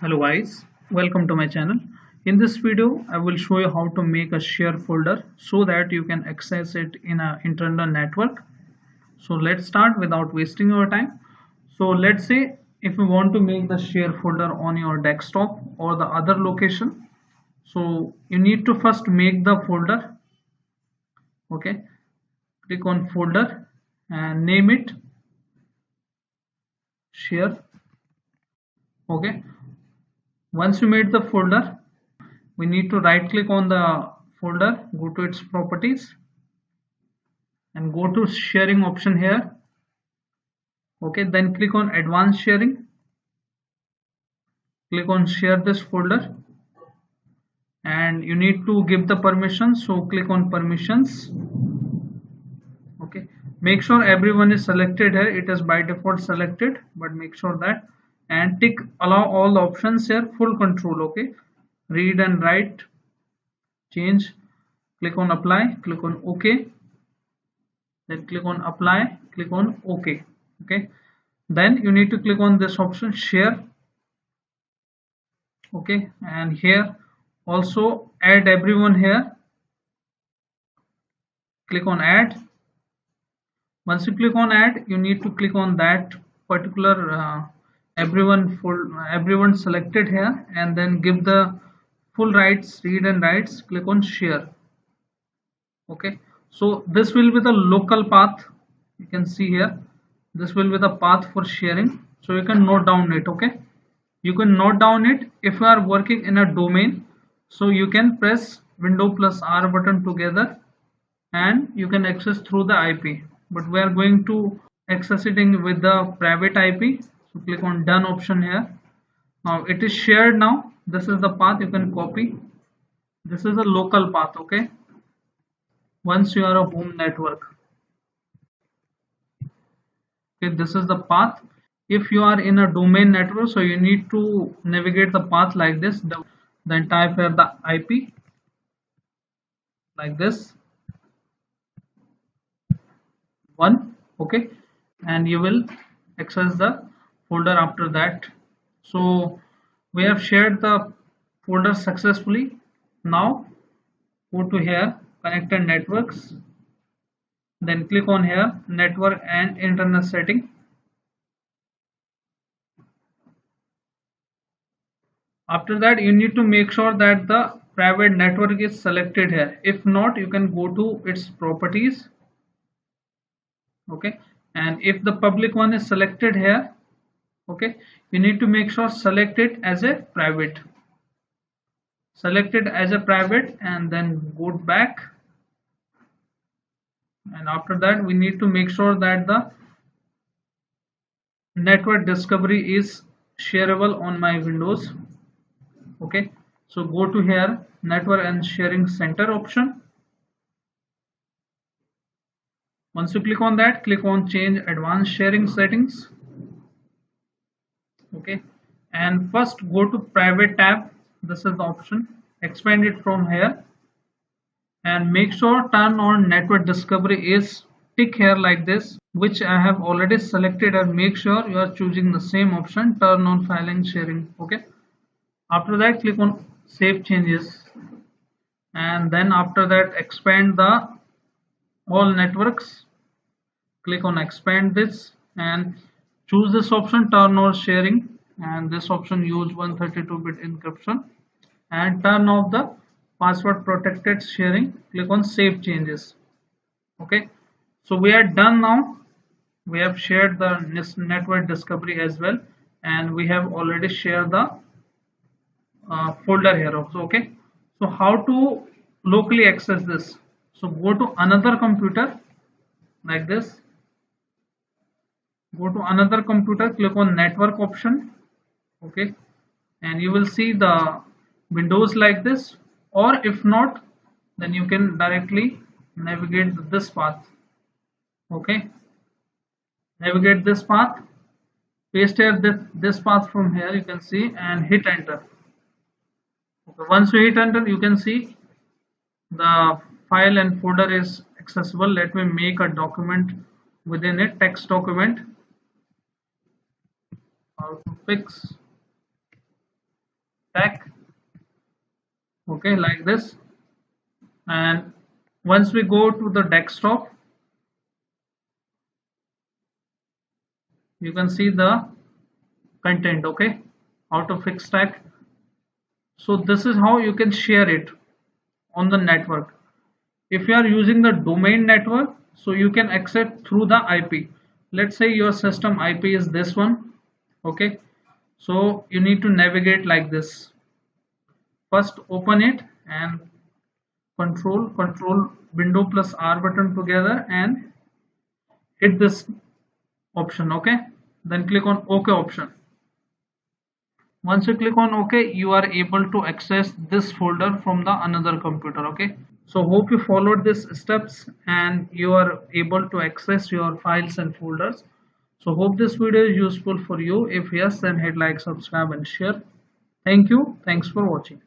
Hello guys, welcome to my channel. In this video, I will show you how to make a share folder so that you can access it in an internal network. So let's start without wasting your time. So let's say if you want to make the share folder on your desktop or the other location. So you need to first make the folder. Okay, click on folder and name it share. Okay, once you made the folder, we need to right click on the folder, go to its properties and go to sharing option here. Okay, then click on advanced sharing, click on share this folder and you need to give the permission, so click on permissions. Okay, make sure everyone is selected here, it is by default selected, but make sure that, and tick allow all the options here, full control. Okay, read and write, change, click on apply, click on OK, then click on apply, click on OK. Okay, then you need to click on this option share. Okay, and here also add everyone here, click on add. Once you click on add, you need to click on that particular everyone selected here and then give the full rights, read and writes, click on share. Okay, so this will be the local path, you can see here, this will be the path for sharing, so you can note down it. Okay, you can note down it. If you are working in a domain, so you can press window plus R button together and you can access through the IP, but we are going to access it in with the private IP, so click on done option here. Now it is shared. Now this is the path you can copy, this is a local path. Okay, once you are a home network, okay, this is the path. If you are in a domain network, so you need to navigate the path like this, then type here the IP like this 1. Okay, and you will access the folder after that. So we have shared the folder successfully. Now go to here, connected networks, then click on here network and internet setting. After that, you need to make sure that the private network is selected here. If not, you can go to its properties. Okay, and if the public one is selected here, okay, you need to make sure select it as a private, select it as a private and then go back, and after that we need to make sure that the network discovery is shareable on my Windows. Okay, so go to here network and sharing center option. Once you click on that, click on change advanced sharing settings. Okay, and first go to private tab, this is the option, expand it from here and make sure turn on network discovery is tick here like this, which I have already selected, and make sure you are choosing the same option, turn on file and sharing. Okay, after that click on save changes and then after that expand the all networks, click on expand this and choose this option turn on sharing, and this option use 132-bit encryption and turn off the password protected sharing, click on save changes. Okay, so we are done. Now we have shared the network discovery as well and we have already shared the folder here also. Okay, so how to locally access this? So go to another computer like this, go to another computer, click on network option. Okay, and you will see the windows like this, or if not then you can directly navigate this path. Okay, navigate this path, paste here this path from here, you can see, and hit enter. Okay, once you hit enter you can see the file and folder is accessible. Let me make a document within it, text document, how to fix okay, like this. And once we go to the desktop, you can see the content, okay, out of stack. So this is how you can share it on the network. If you are using the domain network, so you can access through the IP. Let's say your system IP is this one, okay. So you need to navigate like this. First open it and control window plus R button together and hit this option, okay. Then click on OK option. Once you click on OK, you are able to access this folder from the another computer, okay. So hope you followed these steps and you are able to access your files and folders. So hope this video is useful for you. If yes, then hit like, subscribe and share. Thank you. Thanks for watching.